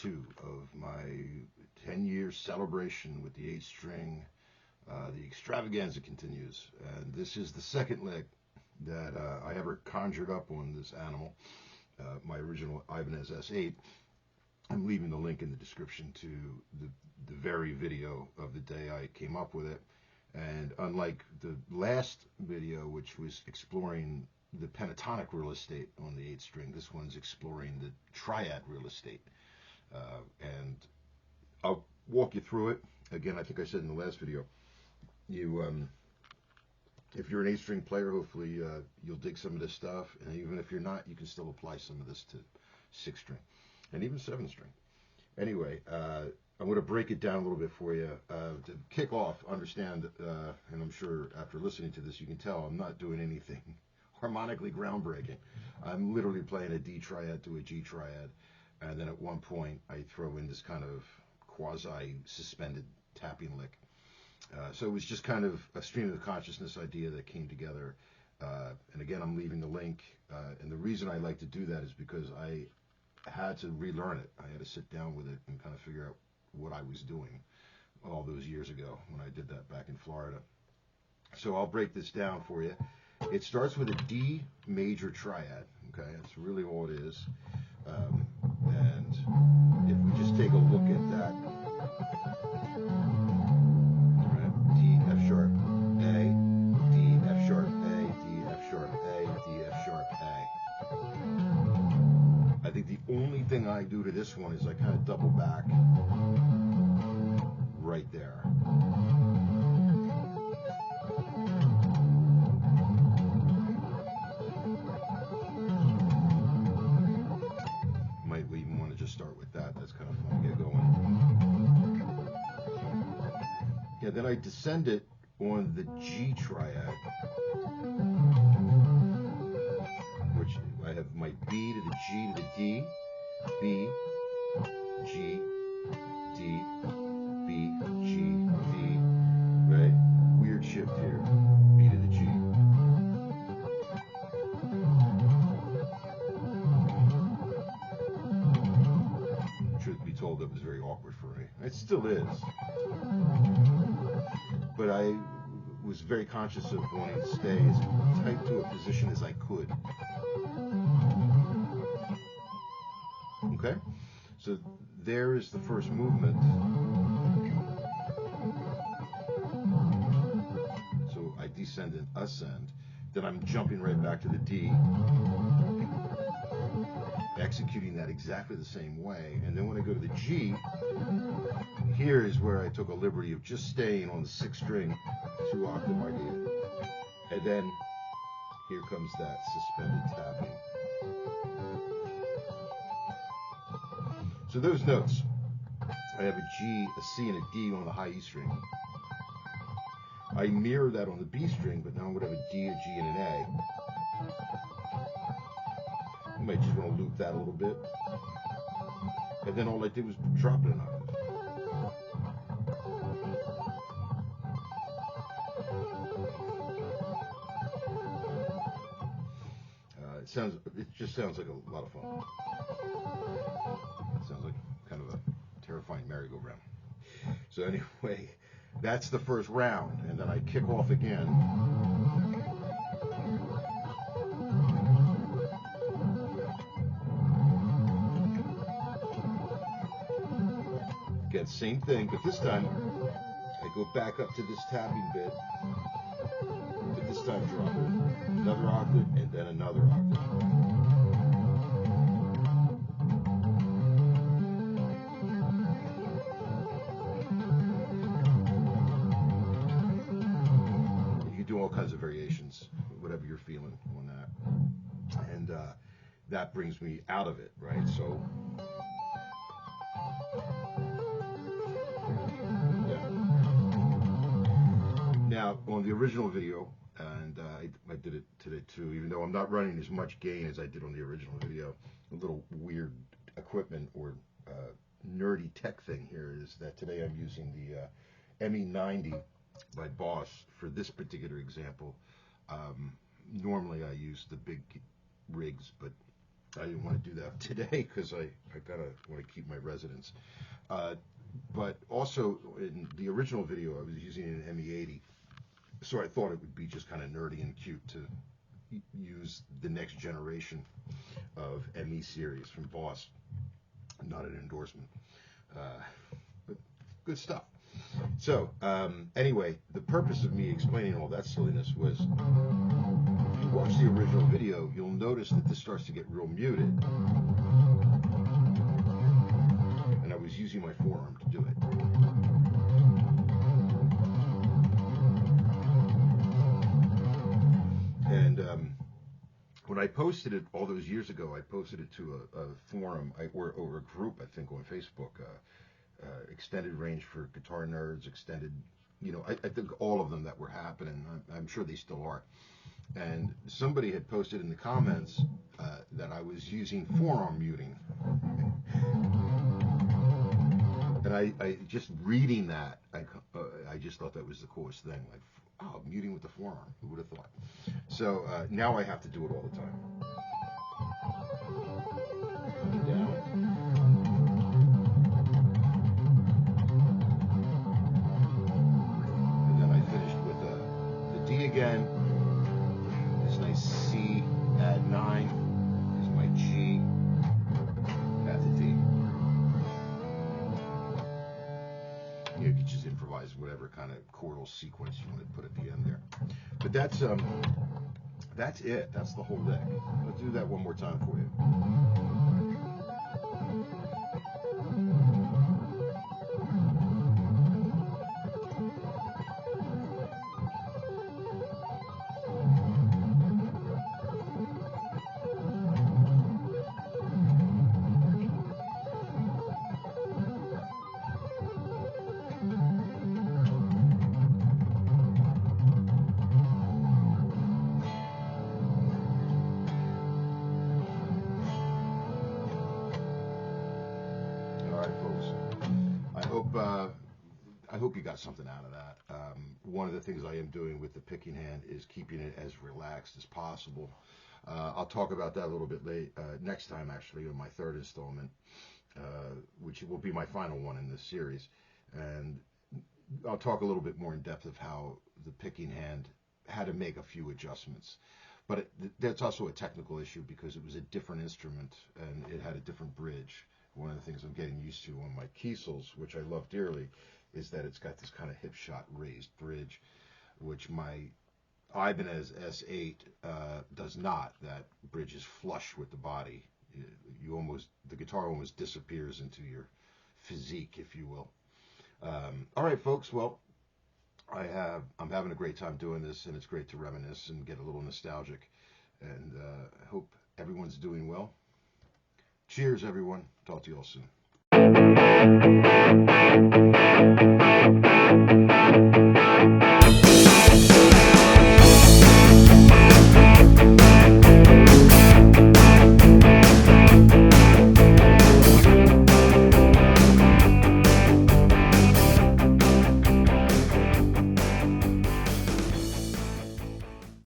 2 of my 10-year celebration with the 8-string. The extravaganza continues, and this is the second lick that I ever conjured up on this animal, my original Ibanez S8. I'm leaving the link in the description to the very video of the day I came up with it. And unlike the last video, which was exploring the pentatonic real estate on the 8-string, this one's exploring the triad real estate. And I'll walk you through it. Again, I think I said in the last video, if you're an 8-string player, hopefully you'll dig some of this stuff. And even if you're not, you can still apply some of this to 6-string and even 7-string. Anyway, I'm going to break it down a little bit for you. To kick off, understand, and I'm sure after listening to this you can tell I'm not doing anything harmonically groundbreaking. I'm literally playing a D triad to a G triad, and then at one point I throw in this kind of quasi-suspended tapping lick. So it was just kind of a stream of consciousness idea that came together. And again, I'm leaving the link. And the reason I like to do that is because I had to relearn it. I had to sit down with it and kind of figure out what I was doing all those years ago when I did that back in Florida. So I'll break this down for you. It starts with a D major triad. Okay, that's really all it is. And if we just take a look at that, all right, D, F sharp, A, D, F sharp, A, D, F sharp, A, D, F sharp, A. I think the only thing I do to this one is I kind of double back right there. Might even want to just start with that. That's kind of fun to get going. Yeah, then I descend it on the G triad, which I have my B to the G to the D, B, G, D, B, G, D, right? Weird shift here, B to the G. Truth be told, that was very awkward for me. It still is. But I was very conscious of wanting to stay as tight to a position as I could. Okay? So there is the first movement. So I descend and ascend. Then I'm jumping right back to the D, executing that exactly the same way. And then when I go to the G, here is where I took a liberty of just staying on the 6th string, 2-octave idea. And then here comes that suspended tapping. So those notes, I have a G, a C, and a D on the high E string. I mirror that on the B string, but now I'm going to have a D, a G, and an A. You might just want to loop that a little bit. And then all I did was drop it an octave. It just sounds like a lot of fun. It sounds like kind of a terrifying merry-go-round. So anyway, that's the first round, and then I kick off again. Again, same thing, but this time I go back up to this tapping bit, but this time drop it. Another octave, and then another octave. You can do all kinds of variations, whatever you're feeling on that. And that brings me out of it, right? So, yeah. Now, on the original video, and I did it today too, even though I'm not running as much gain as I did on the original video. A little weird equipment or nerdy tech thing here is that today I'm using the ME90 by Boss for this particular example. Normally I use the big rigs, but I didn't want to do that today because I kind of want to keep my residence. But also in the original video, I was using an ME80, so I thought it would be just kind of nerdy and cute to use the next generation of ME series from Boss. Not an endorsement, but good stuff. So anyway, the purpose of me explaining all that silliness was, if you watch the original video, you'll notice that this starts to get real muted, and I was using my forearm to do it. And when I posted it all those years ago, I posted it to a forum or a group, I think, on Facebook, extended range for guitar nerds, extended, I think all of them that were happening. I'm sure they still are. And somebody had posted in the comments that I was using forearm muting. And I just reading that, I just thought that was the coolest thing. Like, oh, muting with the forearm. Who would have thought? So now I have to do it all the time. Down. And then I finished with the D again. This nice C, add 9 is my G, add the D. You can just improvise whatever kind of chordal sequence you want to put at the end there. But that's it. That's the whole lick. Let's do that one more time for you. All right, folks. I hope you got something out of that. One of the things I am doing with the picking hand is keeping it as relaxed as possible. I'll talk about that a little bit next time, actually, in my third installment, which will be my final one in this series. And I'll talk a little bit more in depth of how the picking hand had to make a few adjustments. But that's also a technical issue because it was a different instrument and it had a different bridge. One of the things I'm getting used to on my Kiesels, which I love dearly, is that it's got this kind of hip shot raised bridge, which my Ibanez S8 does not. That bridge is flush with the body. The guitar almost disappears into your physique, if you will. All right, folks. Well, I'm having a great time doing this, and it's great to reminisce and get a little nostalgic. And I hope everyone's doing well. Cheers, everyone. Talk to you all soon.